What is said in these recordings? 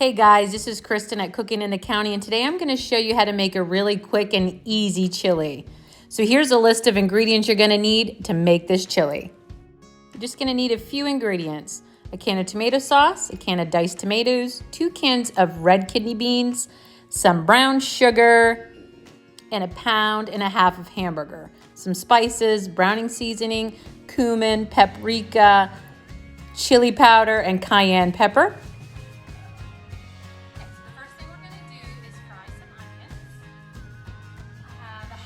Hey guys, this is Kristen at Cooking in the County, and today I'm going to show you how to make a really quick and easy chili. So here's a list of ingredients you're going to need to make this chili. You're just going to need a few ingredients: a can of tomato sauce, a can of diced tomatoes, 2 cans of red kidney beans, some brown sugar, and 1.5 pounds of hamburger, some spices, browning seasoning, cumin, paprika, chili powder, and cayenne pepper.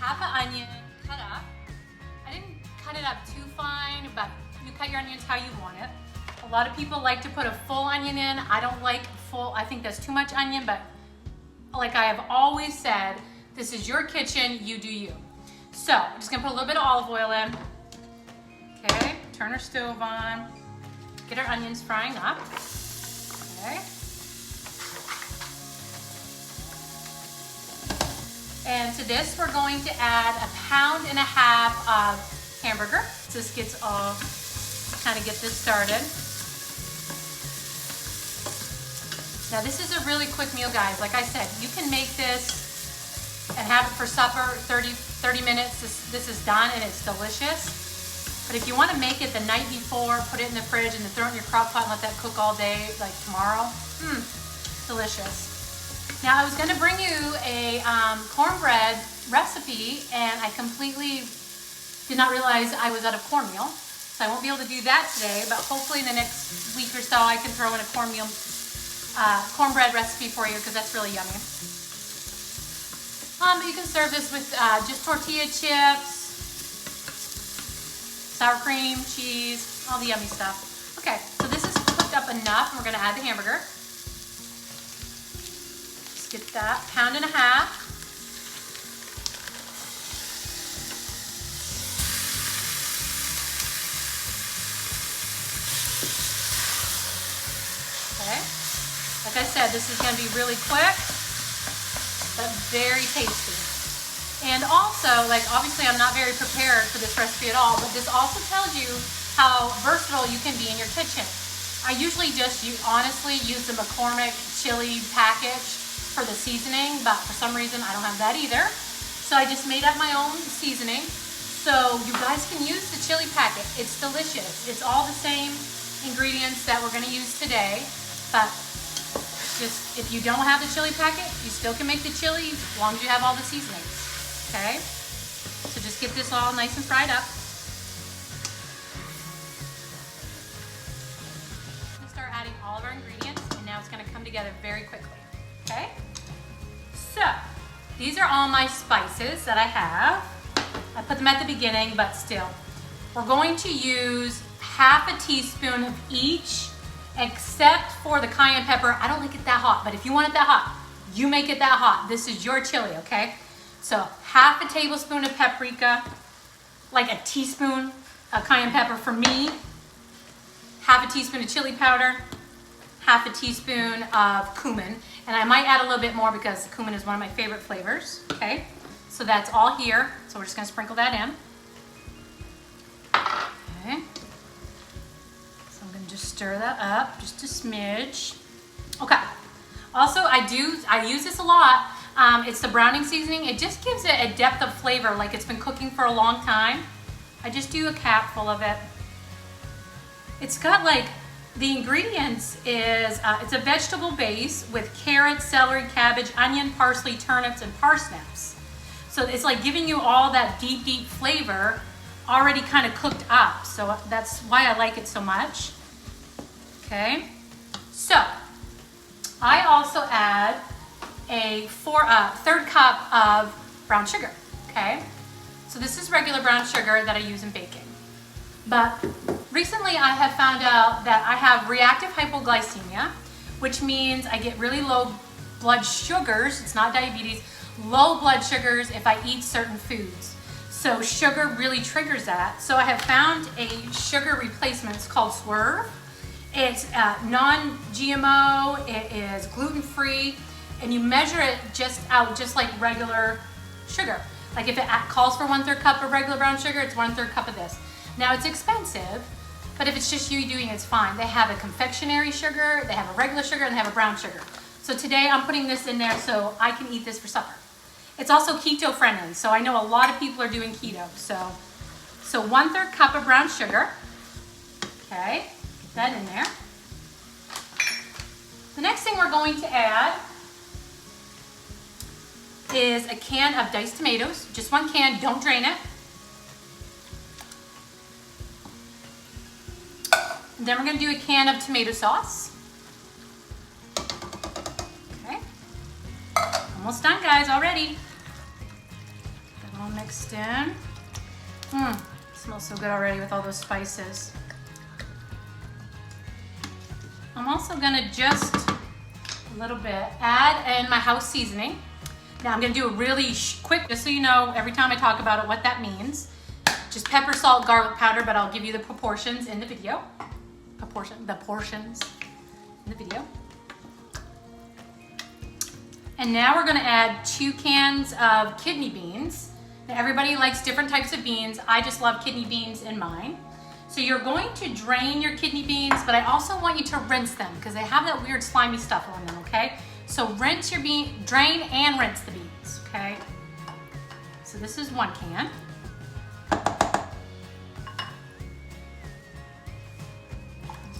Half an onion cut up. I didn't cut it up too fine, but you cut your onions how you want it. A lot of people like to put a full onion in. I don't like full. I think that's too much onion, but like I have always said, this is your kitchen, you do you. So I'm just gonna put a little bit of olive oil in. Okay, turn our stove on. Get our onions frying up. Okay. And to this, we're going to add 1.5 pounds of hamburger. This gets all, kind of get this started. Now this is a really quick meal, guys. Like I said, you can make this and have it for supper, 30 minutes. This is done and it's delicious. But if you want to make it the night before, put it in the fridge and then throw it in your crock pot and let that cook all day, like tomorrow, delicious. Now I was going to bring you a cornbread recipe, and I completely did not realize I was out of cornmeal. So I won't be able to do that today, but hopefully in the next week or so I can throw in a cornbread recipe for you, because that's really yummy. But you can serve this with just tortilla chips, sour cream, cheese, all the yummy stuff. Okay, so this is cooked up enough, and we're going to add the hamburger. Get that 1.5 pounds. Okay. Like I said, this is going to be really quick, but very tasty. And also, like obviously I'm not very prepared for this recipe at all, but this also tells you how versatile you can be in your kitchen. I usually just honestly use the McCormick chili package for the seasoning, but for some reason I don't have that either. So I just made up my own seasoning. So you guys can use the chili packet. It's delicious. It's all the same ingredients that we're gonna use today, but just if you don't have the chili packet, you still can make the chili as long as you have all the seasonings, okay? So just get this all nice and fried up. We're gonna start adding all of our ingredients, and now it's gonna come together very quickly. Okay, so these are all my spices that I have. I put them at the beginning, but still. We're going to use 1/2 teaspoon of each, except for the cayenne pepper. I don't like it that hot, but if you want it that hot, you make it that hot. This is your chili, okay? So 1/2 tablespoon of paprika, like a teaspoon of cayenne pepper for me, 1/2 teaspoon of chili powder, 1/2 teaspoon of cumin, and I might add a little bit more because cumin is one of my favorite flavors. Okay, so that's all here. So we're just gonna sprinkle that in. Okay, so I'm gonna just stir that up just a smidge. Okay, also I use this a lot. It's the browning seasoning. It just gives it a depth of flavor, like it's been cooking for a long time. I just do a capful of it. It's got like, the ingredients is, it's a vegetable base with carrots, celery, cabbage, onion, parsley, turnips, and parsnips. So it's like giving you all that deep, deep flavor already kind of cooked up. So that's why I like it so much. Okay, so I also add a 1/3 cup of brown sugar. Okay, so this is regular brown sugar that I use in baking. But recently I have found out that I have reactive hypoglycemia, which means I get really low blood sugars. It's not diabetes, low blood sugars if I eat certain foods. So sugar really triggers that. So I have found a sugar replacement. It's called Swerve. It's non-GMO, it is gluten-free, and you measure it just like regular sugar. Like if it calls for 1/3 cup of regular brown sugar, it's 1/3 cup of this. Now it's expensive, but if it's just you doing it, it's fine. They have a confectionery sugar, they have a regular sugar, and they have a brown sugar. So today I'm putting this in there so I can eat this for supper. It's also keto friendly, so I know a lot of people are doing keto. So 1/3 cup of brown sugar. Okay, get that in there. The next thing we're going to add is a can of diced tomatoes. Just 1 can, don't drain it. And then we're going to do a can of tomato sauce. Okay. Almost done, guys, already. Get it all mixed in. Smells so good already with all those spices. I'm also going to just a little bit add in my house seasoning. Now I'm going to do a really quick, just so you know, every time I talk about it, what that means. Just pepper, salt, garlic powder, but I'll give you the proportions in the video. The portions in the video. And now we're going to add 2 cans of kidney beans. Now everybody likes different types of beans. I just love kidney beans in mine. So you're going to drain your kidney beans, but I also want you to rinse them because they have that weird slimy stuff on them, okay? So rinse your drain and rinse the beans, okay? So this is 1 can.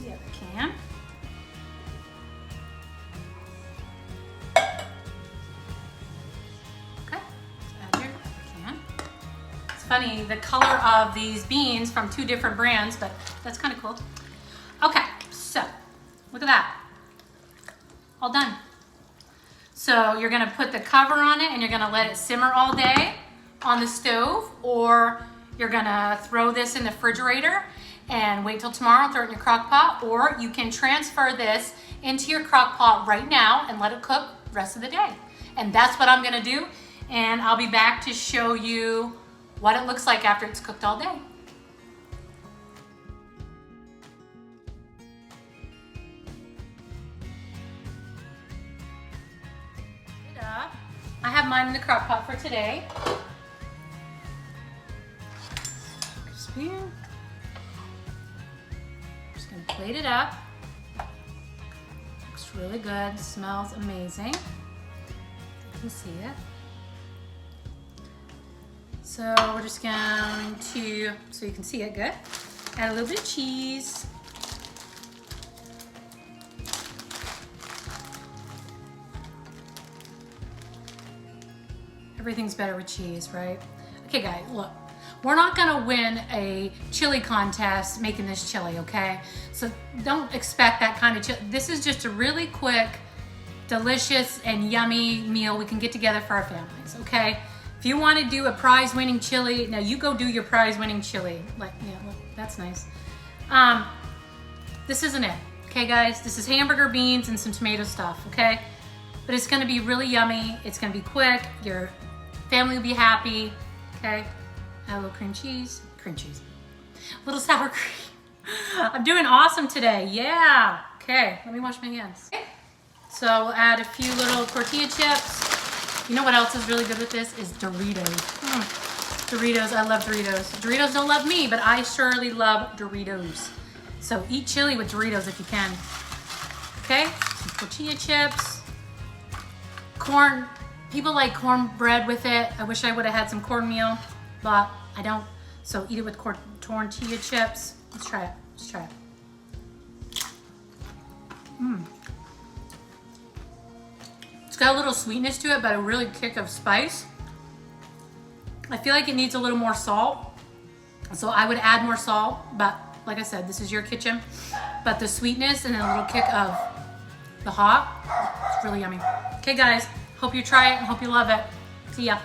The other can. Okay, add your can. It's funny, the color of these beans from 2 different brands, but that's kind of cool. Okay, so look at that. All done. So you're gonna put the cover on it and you're gonna let it simmer all day on the stove, or you're gonna throw this in the refrigerator and wait till tomorrow and throw it in your crock pot, or you can transfer this into your crock pot right now and let it cook the rest of the day. And that's what I'm gonna do, and I'll be back to show you what it looks like after it's cooked all day. I have mine in the crock pot for today. Crispy. Just gonna plate it up. Looks really good, smells amazing. You can see it. So we're just going to, so you can see it good, add a little bit of cheese. Everything's better with cheese, right? Okay guys, look, we're not gonna win a chili contest making this chili, okay? So don't expect that kind of chili. This is just a really quick, delicious and yummy meal we can get together for our families, okay? If you wanna do a prize-winning chili, now you go do your prize-winning chili. Like, yeah, look, that's nice. This isn't it, okay guys? This is hamburger beans and some tomato stuff, okay? But it's gonna be really yummy. It's gonna be quick. Your family will be happy, okay? Add a little cream cheese, a little sour cream. I'm doing awesome today, yeah. Okay, let me wash my hands. Okay. So we'll add a few little tortilla chips. You know what else is really good with this is Doritos. Doritos, I love Doritos. Doritos don't love me, but I surely love Doritos. So eat chili with Doritos if you can. Okay, some tortilla chips. Corn, people like cornbread with it. I wish I would have had some cornmeal, but I don't. So eat it with tortilla chips. Let's try it, let's try it. It's got a little sweetness to it, but a really kick of spice. I feel like it needs a little more salt. So I would add more salt, but like I said, this is your kitchen. But the sweetness and then a little kick of the hot, it's really yummy. Okay guys, hope you try it and hope you love it. See ya.